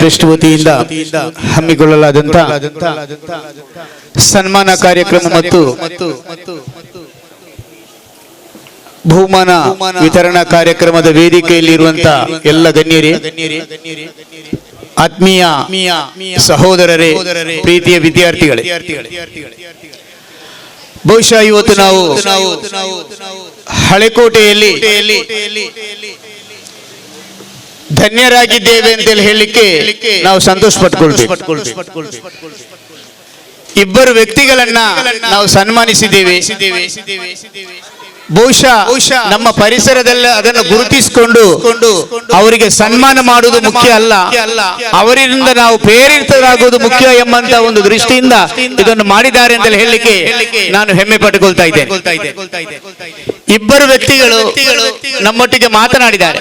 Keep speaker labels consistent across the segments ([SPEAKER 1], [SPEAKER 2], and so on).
[SPEAKER 1] Trust ವತಿಯಿಂದ ಹಮ್ಮಿಕೊಳ್ಳಲಾದಂತ ಸನ್ಮಾನ ಕಾರ್ಯಕ್ರಮ ಮತ್ತು ಬಹುಮಾನ ವಿತರಣಾ ಕಾರ್ಯಕ್ರಮದ ವೇದಿಕೆಯಲ್ಲಿರುವಂತಹ ಎಲ್ಲ ಗಣ್ಯರೇ, ಆತ್ಮೀಯ ಸಹೋದರರೇ, ಪ್ರೀತಿಯ ವಿದ್ಯಾರ್ಥಿಗಳೇ, ಬಹುಶಃ ಇವತ್ತು ನಾವು ಹಳೆಕೋಟೆಯಲ್ಲಿ ಧನ್ಯರಾಗಿದ್ದೇವೆ ಅಂತೇಳಿ ಹೇಳಲಿಕ್ಕೆ ನಾವು ಸಂತೋಷ ಪಟ್ಕೊಳ್ಬೇಕು. ಇಬ್ಬರು ವ್ಯಕ್ತಿಗಳನ್ನ ನಾವು ಸನ್ಮಾನಿಸಿದ್ದೇವೆ. ಬಹುಶಃ ನಮ್ಮ ಪರಿಸರದಲ್ಲಿ ಅದನ್ನು ಗುರುತಿಸಿಕೊಂಡು ಅವರಿಗೆ ಸನ್ಮಾನ ಮಾಡುವುದು ಮುಖ್ಯ ಅಲ್ಲ, ಅವರಿಂದ ನಾವು ಪ್ರೇರಿತರಾಗುವುದು ಮುಖ್ಯ ಎಂಬಂತ ಒಂದು ದೃಷ್ಟಿಯಿಂದ ಇದನ್ನು ಮಾಡಿದ್ದಾರೆ ಅಂತ ಹೇಳಲಿಕ್ಕೆ ನಾನು ಹೆಮ್ಮೆ ಪಟ್ಟುಕೊಳ್ತಾ ಇದ್ದೇನೆ. ಇಬ್ಬರು ವ್ಯಕ್ತಿಗಳು ನಮ್ಮೊಟ್ಟಿಗೆ ಮಾತನಾಡಿದ್ದಾರೆ.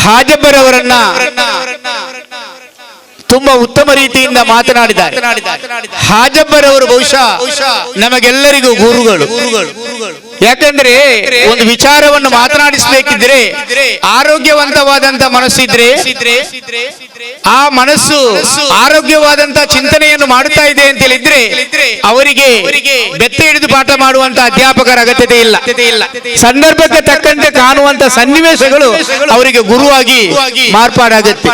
[SPEAKER 1] ಹಾಜಬ್ಬರವರನ್ನ ತುಂಬಾ ಉತ್ತಮ ರೀತಿಯಿಂದ ಮಾತನಾಡಿದ್ದಾರೆ. ಹಾಜಬ್ಬರವರು ಬಹುಶಃ ನಮಗೆಲ್ಲರಿಗೂ ಗುರುಗಳು. ಯಾಕಂದ್ರೆ ಒಂದು ವಿಚಾರವನ್ನು ಮಾತನಾಡಿಸಬೇಕಿದ್ರೆ ಆರೋಗ್ಯವಂತವಾದಂತ ಮನಸ್ಸಿದ್ರೆ ಆ ಮನಸ್ಸು ಆರೋಗ್ಯವಾದಂತ ಚಿಂತನೆಯನ್ನು ಮಾಡುತ್ತಾ ಇದೆ ಅಂತ ಹೇಳಿದ್ರೆ ಅವರಿಗೆ ಬೆತ್ತ ಹಿಡಿದು ಪಾಠ ಮಾಡುವಂತ ಅಧ್ಯಾಪಕರ ಅಗತ್ಯತೆ ಇಲ್ಲ. ಸಂದರ್ಭಕ್ಕೆ ತಕ್ಕಂತೆ ಕಾಣುವಂತ ಸನ್ನಿವೇಶಗಳು ಅವರಿಗೆ ಗುರುವಾಗಿ ಮಾರ್ಪಾಡಾಗುತ್ತೆ.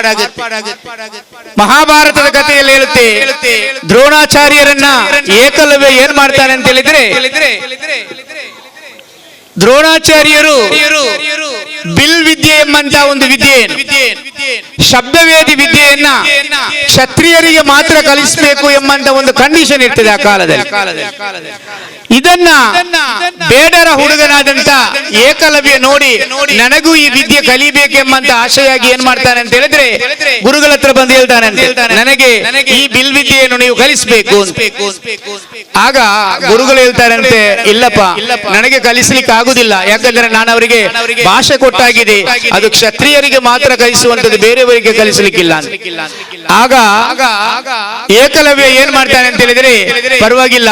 [SPEAKER 1] ಮಹಾಭಾರತದ ಕಥೆಯಲ್ಲಿ ಹೇಳುತ್ತೆ, ದ್ರೋಣಾಚಾರ್ಯರನ್ನ ಏಕಲವ್ಯ ಏನ್ ಮಾಡ್ತಾನೆ ಅಂತ ಹೇಳಿದ್ರೆ, ದ್ರೋಣಾಚಾರ್ಯರು ಬಿಲ್ ವಿದ್ಯೆ ಎಂಬಂತ ಒಂದು ವಿದ್ಯೆಯನ್ನು, ಶಬ್ದವೇದಿ ವಿದ್ಯೆಯನ್ನ ಕ್ಷತ್ರಿಯರಿಗೆ ಮಾತ್ರ ಕಲಿಸಬೇಕು ಎಂಬಂತ ಒಂದು ಕಂಡೀಷನ್ ಇರ್ತದೆ ಆ ಕಾಲದಲ್ಲಿ. ಇದನ್ನ ಬೇಡರ ಹುಡುಗನಾದಂತ ಏಕಲವ್ಯ ನೋಡಿ ನನಗೂ ಈ ವಿದ್ಯೆ ಕಲಿಬೇಕೆಂಬಂತ ಆಶೆಯಾಗಿ ಏನ್ ಮಾಡ್ತಾನೆ ಅಂತ ಹೇಳಿದ್ರೆ ಗುರುಗಳ ಹತ್ರ ಬಂದು ಹೇಳ್ತಾನೆ, ನನಗೆ ಈ ಬಿಲ್ ವಿದ್ಯೆಯನ್ನು ನೀವು ಕಲಿಸಬೇಕು. ಆಗ ಗುರುಗಳು ಹೇಳ್ತಾರಂತೆ, ಇಲ್ಲಪ್ಪ ನನಗೆ ಕಲಿಸ್ಲಿಕ್ಕೆ ಆಗುದಿಲ್ಲ, ಯಾಕಂದ್ರೆ ನಾನು ಅವರಿಗೆ ಭಾಷೆ ಕೊಟ್ಟಾಗಿದೆ, ಅದು ಕ್ಷತ್ರಿಯರಿಗೆ ಮಾತ್ರ ಕಲಿಸುವಂತದ್ದು, ಬೇರೆಯವರಿಗೆ ಕಲಿಸಲಿಕ್ಕಿಲ್ಲ. ಆಗ ಏಕಲವ್ಯ ಏನ್ ಮಾಡ್ತಾನೆ ಅಂತ ಹೇಳಿದ್ರೆ, ಪರವಾಗಿಲ್ಲ,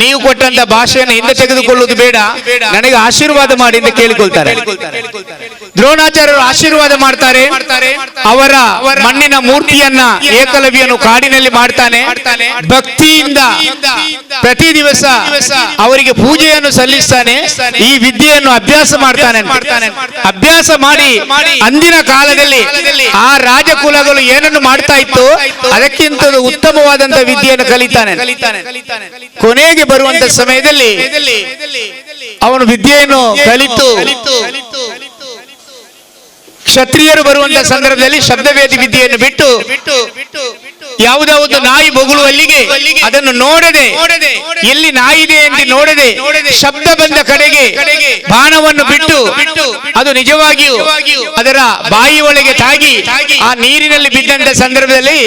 [SPEAKER 1] ನೀವು ಕೊಟ್ಟಂತ ಭಾಷೆಯನ್ನು ಹಿಂದೆ ತೆಗೆದುಕೊಳ್ಳುವುದು ಬೇಡ, ನನಗೆ ಆಶೀರ್ವಾದ ಮಾಡಿ ಅಂತ ಕೇಳಿಕೊಳ್ತಾರೆ. ದ್ರೋಣಾಚಾರ್ಯರು ಆಶೀರ್ವಾದ ಮಾಡ್ತಾರೆ. ಅವರ ಮಣ್ಣಿನ ಮೂರ್ತಿಯನ್ನ ಏಕಲವ್ಯನು ಕಾಡಿನಲ್ಲಿ ಮಾಡ್ತಾನೆ. ಭಕ್ತಿಯಿಂದ ಪ್ರತಿ ದಿವಸ ಅವರಿಗೆ ಪೂಜೆಯನ್ನು ಸಲ್ಲಿಸ್ತಾನೆ. ಈ ವಿದ್ಯೆಯನ್ನು ಅಭ್ಯಾಸ ಮಾಡ್ತಾನೆ. ಅಭ್ಯಾಸ ಮಾಡಿ ಅಂದಿನ ಕಾಲದಲ್ಲಿ ಆ ರಾಜಕುಲಗಳು ಏನನ್ನು ಮಾಡ್ತಾ ಇತ್ತು ಅದಕ್ಕಿಂತ ಉತ್ತಮವಾದಂತ ವಿದ್ಯೆಯನ್ನು ಕಲಿತಾನೆ. ಕೊನೆಗೆ ಬರುವಂತ ಸಮಯದಲ್ಲಿ ಅವನು ವಿದ್ಯೆಯನ್ನು ಕಲಿತು ಕ್ಷತ್ರಿಯರು ಬರುವಂತ ಸಂದರ್ಭದಲ್ಲಿ ಶಬ್ದವೇದಿ ವಿದ್ಯೆಯನ್ನು ಬಿಟ್ಟು ಯಾವುದಾವುದು ನಾಯಿ ಬೊಗಳು ಅಲ್ಲಿಗೆ ಅದನ್ನು ನೋಡದೆ, ಎಲ್ಲಿ ನಾಯಿ ಇದೆ ಎಂದು ನೋಡದೆ ಶಬ್ದ ಬಂದ ಕಡೆಗೆ ಬಾಣವನ್ನು ಬಿಟ್ಟು ಅದು ನಿಜವಾಗಿಯೂ ಅದರ ಬಾಯಿ ಒಳಗೆ ತಾಗಿ ಆ ನೀರಿನಲ್ಲಿ ಬಿದ್ದಂತ ಸಂದರ್ಭದಲ್ಲಿ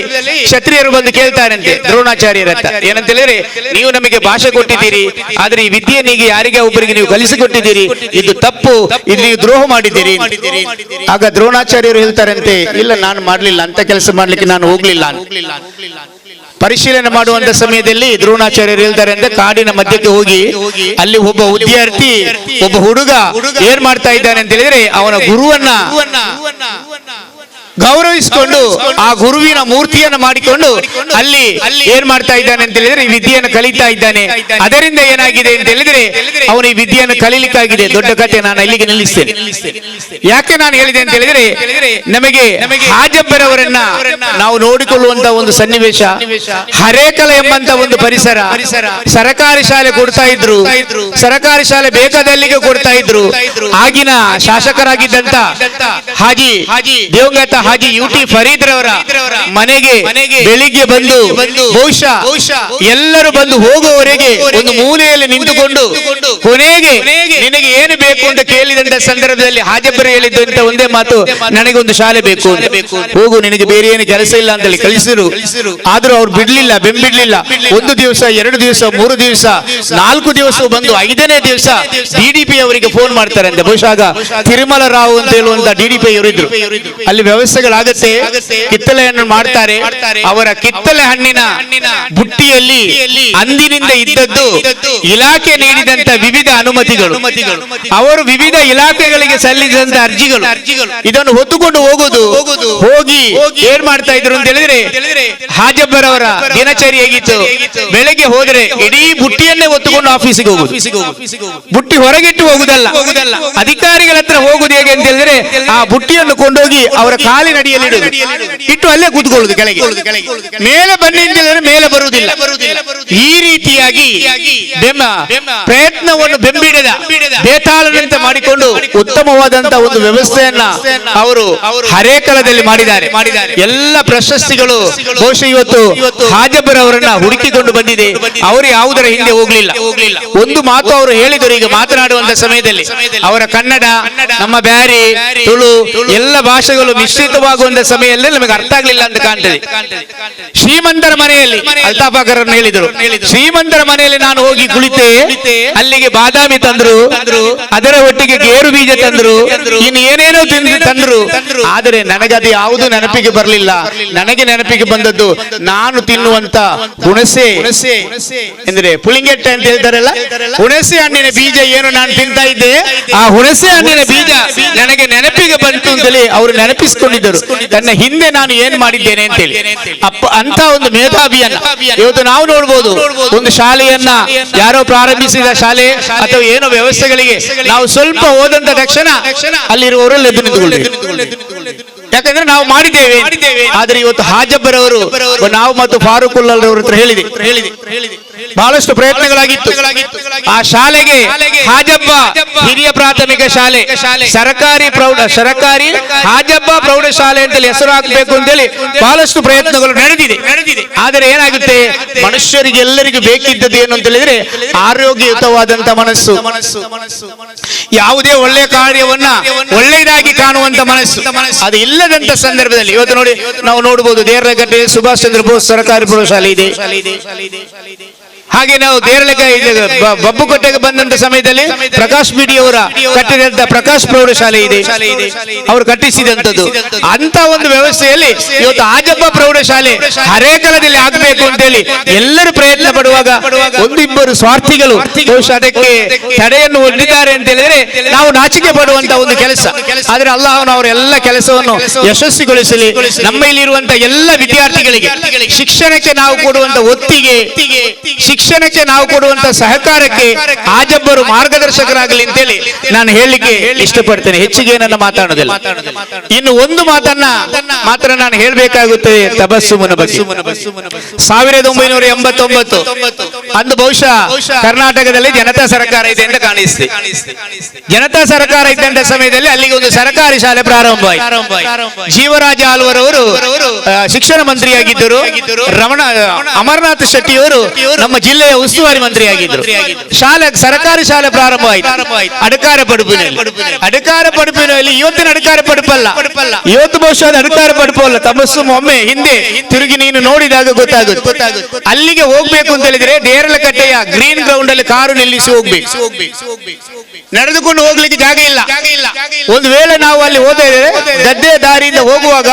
[SPEAKER 1] ಕ್ಷತ್ರಿಯರು ಬಂದು ಕೇಳ್ತಾರಂತೆ ದ್ರೋಣಾಚಾರ್ಯರ ಹತ್ರ, ಏನಂತ ಹೇಳಿದ್ರೆ, ನೀವು ನಮಗೆ ಭಾಷೆ ಕೊಟ್ಟಿದ್ದೀರಿ, ಆದ್ರೆ ಈ ವಿದ್ಯೆನಿಗೆ ಯಾರಿಗೆ ಒಬ್ಬರಿಗೆ ನೀವು ಕಲಿಸಿಕೊಟ್ಟಿದ್ದೀರಿ, ಇದು ತಪ್ಪು, ಇದು ನೀವು ದ್ರೋಹ ಮಾಡಿದ್ದೀರಿ. ಆಗ ದ್ರೋಣಾಚಾರ್ಯರು ಹೇಳ್ತಾರಂತೆ, ಇಲ್ಲ, ನಾನು ಮಾಡ್ಲಿಲ್ಲ, ಅಂತ ಕೆಲಸ ಮಾಡ್ಲಿಕ್ಕೆ ನಾನು ಹೋಗ್ಲಿಲ್ಲ. ಪರಿಶೀಲನೆ ಮಾಡುವಂತ ಸಮಯದಲ್ಲಿ ದ್ರೋಣಾಚಾರ್ಯರು ಹೇಳ್ತಾರೆ ಅಂದ್ರೆ, ಕಾಡಿನ ಮಧ್ಯಕ್ಕೆ ಹೋಗಿ ಅಲ್ಲಿ ಒಬ್ಬ ವಿದ್ಯಾರ್ಥಿ, ಒಬ್ಬ ಹುಡುಗ ಏನ್ ಮಾಡ್ತಾ ಇದ್ದಾನೆ ಅಂತ ಹೇಳಿದ್ರೆ ಅವನ ಗುರುವನ್ನ ಗೌರವಿಸಿಕೊಂಡು ಆ ಗುರುವಿನ ಮೂರ್ತಿಯನ್ನು ಮಾಡಿಕೊಂಡು ಅಲ್ಲಿ ಏನ್ ಮಾಡ್ತಾ ಇದ್ದಾನೆ ಅಂತ ಹೇಳಿದ್ರೆ ಈ ವಿದ್ಯೆಯನ್ನು ಕಲಿತಾ ಇದ್ದಾನೆ. ಅದರಿಂದ ಏನಾಗಿದೆ ಅಂತ ಹೇಳಿದ್ರೆ ಅವನು ಈ ವಿದ್ಯೆಯನ್ನು ಕಲೀಲಿಕ್ಕಾಗಿದೆ. ದೊಡ್ಡ ಕಥೆ, ನಾನು ಇಲ್ಲಿಗೆ ನಿಲ್ಲಿಸ್ತೇನೆ. ಯಾಕೆ ನಾನು ಹೇಳಿದೆ ಅಂತ ಹೇಳಿದ್ರೆ, ನಮಗೆ ಹಾಜಬ್ಬರವರನ್ನ ನಾವು ನೋಡಿಕೊಳ್ಳುವಂತ ಒಂದು ಸನ್ನಿವೇಶ, ಹರೇಕಲ ಎಂಬಂತ ಒಂದು ಪರಿಸರ, ಸರಕಾರಿ ಶಾಲೆ ಕೊಡ್ತಾ ಇದ್ರು, ಸರಕಾರಿ ಶಾಲೆ ಬೇಕಾದಲ್ಲಿಗೆ ಕೊಡ್ತಾ ಇದ್ರು. ಆಗಿನ ಶಾಸಕರಾಗಿದ್ದಂತ ಹಾಜಿ ದೇವಂಗತ ಹಾಜಿ ಯುಟಿ ಫರೀದ್ ರವರ ಮನೆಗೆ ಬೆಳಿಗ್ಗೆ ಬಂದು ಬಹುಶಃ ಎಲ್ಲರೂ ಬಂದು ಹೋಗುವವರೆಗೆ ಒಂದು ಮೂಲೆಯಲ್ಲಿ ನಿಂತುಕೊಂಡು ಕೊನೆಗೆ ನಿನಗೆ ಏನು ಬೇಕು ಅಂತ ಕೇಳಿದಂತ ಸಂದರ್ಭದಲ್ಲಿ ಹಾಜಬ್ಬರು ಹೇಳಿದ್ದಂತ ಒಂದೇ ಮಾತು, ನನಗೆ ಒಂದು ಶಾಲೆ ಬೇಕು, ಹೋಗು, ನಿನಗೆ ಬೇರೆ ಏನು ಕೆಲಸ ಇಲ್ಲ ಅಂತ ಹೇಳಿ ಕಳಿಸಿರು. ಆದ್ರೂ ಅವ್ರು ಬಿಡ್ಲಿಲ್ಲ, ಬೆಂಬಿಡ್ಲಿಲ್ಲ. ಒಂದು ದಿವಸ, 2 ದಿವಸ, 3 ದಿವಸ, 4 ದಿವಸ ಬಂದು 5ನೇ ದಿವಸ DDP ಅವರಿಗೆ ಫೋನ್ ಮಾಡ್ತಾರೆ ಅಂತ. ಬಹುಶಃ ಆಗ ತಿರುಮಲ ರಾವ್ ಅಂತ ಹೇಳುವಂತ DDP ಅವರಿದ್ರು. ಅಲ್ಲಿ ವ್ಯವಸ್ಥೆ ಸಮಸ್ಯೆಗಳಾಗುತ್ತೆ, ಕಿತ್ತಳೆಯನ್ನು ಮಾಡ್ತಾರೆ. ಅವರ ಕಿತ್ತಳೆ ಹಣ್ಣಿನ ಬುಟ್ಟಿಯಲ್ಲಿ ಅಂದಿನಿಂದ ಇದ್ದದ್ದು ಇಲಾಖೆ ನೀಡಿದಂತ ವಿವಿಧ ಅನುಮತಿಗಳು, ಅವರು ವಿವಿಧ ಇಲಾಖೆಗಳಿಗೆ ಸಲ್ಲಿಸಿದಂತ ಅರ್ಜಿಗಳು, ಇದನ್ನು ಹೊತ್ತುಕೊಂಡು ಹೋಗುದು. ಹೋಗಿ ಏನ್ ಮಾಡ್ತಾ ಇದ್ರು ಅಂತ ಹೇಳಿದ್ರೆ, ಹಾಜಬ್ಬರವರ ದಿನಚರಿ ಹೇಗಿತ್ತು, ಬೆಳಗ್ಗೆ ಹೋದ್ರೆ ಇಡೀ ಬುಟ್ಟಿಯನ್ನೇ ಹೊತ್ತುಕೊಂಡು ಆಫೀಸಿಗೆ ಹೋಗುದು. ಬುಟ್ಟಿ ಹೊರಗಿಟ್ಟು ಹೋಗುದಲ್ಲ, ಅಧಿಕಾರಿಗಳ ಹತ್ರ ಹೋಗುದು ಹೇಗೆ ಅಂತ ಹೇಳಿದ್ರೆ, ಆ ಬುಟ್ಟಿಯನ್ನು ಕೊಂಡೋಗಿ ಅವರ ಕಾಲಿನ ಅಡಿಯಲ್ಲಿ ಇಡುದು, ಇಟ್ಟು ಅಲ್ಲೇ ಕೂತ್ಕೊಳ್ಳುದು. ಕೆಳಗೆ ಮೇಲೆ ಬನ್ನಿ ಅಂತ ಹೇಳಿದ್ರೆ ಮೇಲೆ ಬರುವುದಿಲ್ಲ. ಈ ರೀತಿಯಾಗಿ ಪ್ರಯತ್ನವನ್ನು ಬೆಂಬಿಡದ ಬೇತಾಳನಂತೆ ಮಾಡಿಕೊಂಡು ಉತ್ತಮವಾದಂತ ಒಂದು ವ್ಯವಸ್ಥೆಯನ್ನ ಅವರು ಹರೇಕಲದಲ್ಲಿ ಮಾಡಿದ್ದಾರೆ. ಎಲ್ಲ ಪ್ರಶಸ್ತಿಗಳು ಬಹುಶಃ ಇವತ್ತು ಹಾಜಬ್ಬರವರನ್ನ ಹುಡುಕಿಕೊಂಡು ಬಂದಿದೆ. ಅವರು ಯಾವುದರ ಹಿಂದೆ ಹೋಗ್ಲಿಲ್ಲ. ಒಂದು ಮಾತು ಅವರು ಹೇಳಿದರು, ಈಗ ಮಾತನಾಡುವಂತ ಸಮಯದಲ್ಲಿ ಅವರ ಕನ್ನಡ, ನಮ್ಮ ಬ್ಯಾರಿ, ತುಳು ಎಲ್ಲ ಭಾಷೆಗಳು ಮಿಶ್ರಿತವಾಗುವಂತ ಸಮಯದಲ್ಲಿ ನಮಗೆ ಅರ್ಥ ಆಗ್ಲಿಲ್ಲ ಅಂತ ಕಾಣ್ತದೆ. ಶ್ರೀಮಂತರ ಮನೆಯಲ್ಲಿ ಅಲ್ತಾಫಾಕರನ್ನು ಹೇಳಿದರು, ಶ್ರೀಮಂತರ ಮನೆಯಲ್ಲಿ ನಾನು ಹೋಗಿ ಕುಳಿತೆ, ಅಲ್ಲಿಗೆ ಬಾದಾಮಿ ತಂದ್ರು, ಅದರ ಒಟ್ಟಿಗೆ ಗೇರು ಬೀಜ ತಂದ್ರು, ಇನ್ನು ಏನೇನೋ ತಂದ್ರು. ಆದರೆ ನನಗದು ಯಾವುದು ನೆನಪಿಗೆ ಬರಲಿಲ್ಲ. ನನಗೆ ನೆನಪಿಗೆ ಬಂದದ್ದು ನಾನು ತಿನ್ನುವಂತ ಹುಣಸೆ ಅಂದ್ರೆ ಪುಳಿಂಗೆಟ್ಟೆ ಅಂತ ಹೇಳ್ತಾರಲ್ಲ, ಹುಣಸೆ ಹಣ್ಣಿನ ಬೀಜ ಏನು ನಾನು ತಿಂತಾ ಇದ್ದೆ, ಆ ಹುಣಸೆ ಹಣ್ಣಿನ ಬೀಜ ನನಗೆ ನೆನಪಿಗೆ ಬಂತು ಅಂತೇಳಿ ಅವರು ನೆನಪಿಸಿಕೊಂಡಿದ್ದರು. ತನ್ನ ಹಿಂದೆ ನಾನು ಏನ್ ಮಾಡಿದ್ದೇನೆ ಅಂತೇಳಿ. ಅಂತ ಒಂದು ಮೇಧಾವಿಯನ್ನ ಇವತ್ತು ನಾವು ನೋಡ್ಬೋದು. ಒಂದು ಶಾಲೆಯನ್ನ ಯಾರೋ ಪ್ರಾರಂಭಿಸಿದ ಶಾಲೆ ಅಥವಾ ಏನೋ ವ್ಯವಸ್ಥೆಗಳಿಗೆ ನಾವು ಸ್ವಲ್ಪ ಹೋದಂತ ತಕ್ಷಣ ಅಲ್ಲಿರುವವರೆಲ್ಲ ಎದ್ದು ನಿಂತುಕೊಳ್ಳಿ, ಯಾಕಂದ್ರೆ ನಾವು ಮಾಡಿದ್ದೇವೆ. ಆದ್ರೆ ಇವತ್ತು ಹಾಜಬ್ಬರವರು ನಾವು ಮತ್ತು ಫಾರೂಕುಲ್ಲಾ ಅವರ ಹತ್ರ ಹೇಳಿದೆ, ಬಹಳಷ್ಟು ಪ್ರಯತ್ನಗಳಾಗಿತ್ತು. ಆ ಶಾಲೆಗೆ ಹಾಜಬ್ಬ ಹಿರಿಯ ಪ್ರಾಥಮಿಕ ಶಾಲೆ, ಸರ್ಕಾರಿ ಹಾಜಬ್ಬ ಪ್ರೌಢಶಾಲೆ ಅಂತೇಳಿ ಹೆಸರು ಹಾಕಬೇಕು ಅಂತೇಳಿ ಬಹಳಷ್ಟು ಪ್ರಯತ್ನಗಳು ನಡೆದಿದೆ. ಆದರೆ ಏನಾಗುತ್ತೆ, ಮನುಷ್ಯರಿಗೆ ಎಲ್ಲರಿಗೂ ಬೇಕಿದ್ದದ್ದು ಏನು ಅಂತ ಹೇಳಿದ್ರೆ ಆರೋಗ್ಯಯುತವಾದಂತ ಮನಸ್ಸು, ಯಾವುದೇ ಒಳ್ಳೆಯ ಕಾರ್ಯವನ್ನ ಒಳ್ಳೆಯದಾಗಿ ಕಾಣುವಂತ ಮನಸ್ಸು. ಅದು ಇಲ್ಲದಂತ ಸಂದರ್ಭದಲ್ಲಿ ಇವತ್ತು ನೋಡಿ ನಾವು ನೋಡಬಹುದು, ದೇರಳಕಟ್ಟೆ ಸುಭಾಷ್ ಚಂದ್ರ ಬೋಸ್ ಸರ್ಕಾರಿ ಪ್ರೌಢಶಾಲೆ ಇದೆ. ಹಾಗೆ ನಾವು ಬಬ್ಬುಕೊಟ್ಟೆಗೆ ಬಂದಂತ ಸಮಯದಲ್ಲಿ ಪ್ರಕಾಶ್ ಬಿಡಿ ಅವರ ಕಟ್ಟಿದಂತ ಪ್ರಕಾಶ್ ಪ್ರೌಢಶಾಲೆ ಇದೆ, ಅವರು ಕಟ್ಟಿಸಿದಂತದ್ದು. ಅಂತ ಒಂದು ವ್ಯವಸ್ಥೆಯಲ್ಲಿ ಇವತ್ತು ಹಾಜಬ್ಬ ಪ್ರೌಢಶಾಲೆ ಹರೇಕಲದಲ್ಲಿ ಆಗಬೇಕು ಅಂತೇಳಿ ಎಲ್ಲರೂ ಪ್ರಯತ್ನ ಪಡುವಾಗ ಒಂದಿಬ್ಬರು ಸ್ವಾರ್ಥಿಗಳು ಬಹುಶಃ ಅದಕ್ಕೆ ತಡೆಯನ್ನು ಒಡ್ಡಿದ್ದಾರೆ ಅಂತ ಹೇಳಿದ್ರೆ ನಾವು ನಾಚಿಕೆ ಪಡುವಂತ ಒಂದು ಕೆಲಸ. ಆದ್ರೆ ಅಲ್ಲಾಹನು ಅವರ ಎಲ್ಲ ಕೆಲಸವನ್ನು ಯಶಸ್ವಿಗೊಳಿಸಲಿ. ನಮ್ಮಲ್ಲಿರುವಂತಹ ಎಲ್ಲ ವಿದ್ಯಾರ್ಥಿಗಳಿಗೆ ಶಿಕ್ಷಣಕ್ಕೆ ನಾವು ಕೊಡುವಂತ ಒತ್ತಿಗೆ, ಶಿಕ್ಷಣಕ್ಕೆ ನಾವು ಕೊಡುವಂತ ಸಹಕಾರಕ್ಕೆ ಹಾಜಬ್ಬರು ಮಾರ್ಗದರ್ಶಕರಾಗಲಿ ಅಂತೇಳಿ ನಾನು ಹೇಳಲಿಕ್ಕೆ ಇಷ್ಟಪಡ್ತೇನೆ. ಹೆಚ್ಚಿಗೆ ನನ್ನ ಮಾತಾಡೋದಿಲ್ಲ. ಇನ್ನು ಒಂದು ಮಾತನ್ನ ಮಾತ್ರ ನಾನು ಹೇಳಬೇಕಾಗುತ್ತದೆ ತಬಸ್ಸುಮನ ಬಗ್ಗೆ. 1989 ಅಂದು ಬಹುಶಃ ಕರ್ನಾಟಕದಲ್ಲಿ ಜನತಾ ಸರ್ಕಾರ ಇದೆ ಅಂತ ಕಾಣಿಸ್ತೆ. ಜನತಾ ಸರ್ಕಾರ ಇದ್ದಂತ ಸಮಯದಲ್ಲಿ ಅಲ್ಲಿಗೆ ಒಂದು ಸರ್ಕಾರಿ ಶಾಲೆ ಪ್ರಾರಂಭವಾಯಿತು. ಜೀವರಾಜ ಆಳ್ವರವರು ಶಿಕ್ಷಣ ಮಂತ್ರಿಯಾಗಿದ್ದರು. ಅಮರನಾಥ ಶೆಟ್ಟಿಯವರು ನಮ್ಮ ಜಿಲ್ಲೆಯ ಉಸ್ತುವಾರಿ ಮಂತ್ರಿಯಾಗಿದ್ದರು. ಸರ್ಕಾರಿ ಶಾಲೆ ಪ್ರಾರಂಭವಾಯಿತು ಅಡಕಾರ ಪಡುಪಿನಲ್ಲಿ. ಇವತ್ತಿನ ಅಡಕಾರ ಪಡುಪಲ್ಲ, ಇವತ್ತು ಬಹುಶಃ ಅಡಕಾರ ಪಡುಪು ಅಲ್ಲ. ತಮಸ್ಸು ಒಮ್ಮೆ ಹಿಂದೆ ತಿರುಗಿ ನೀನು ನೋಡಿದಾಗ ಗೊತ್ತಾಗುತ್ತೆ. ಅಲ್ಲಿಗೆ ಹೋಗ್ಬೇಕು ಅಂತ ಹೇಳಿದ್ರೆ ದೇರಳಕಟ್ಟೆಯ ಗ್ರೀನ್ ಗ್ರೌಂಡ್ ಅಲ್ಲಿ ಕಾರು ನಿಲ್ಲಿಸಿ ಹೋಗ್ಬೇಕು. ನಡೆದುಕೊಂಡು ಹೋಗ್ಲಿಕ್ಕೆ ಜಾಗ ಇಲ್ಲ. ಒಂದು ವೇಳೆ ನಾವು ಅಲ್ಲಿ ಹೋದರೆ ಗದ್ದೆ ದಾರಿಯಿಂದ ಹೋಗುವಾಗ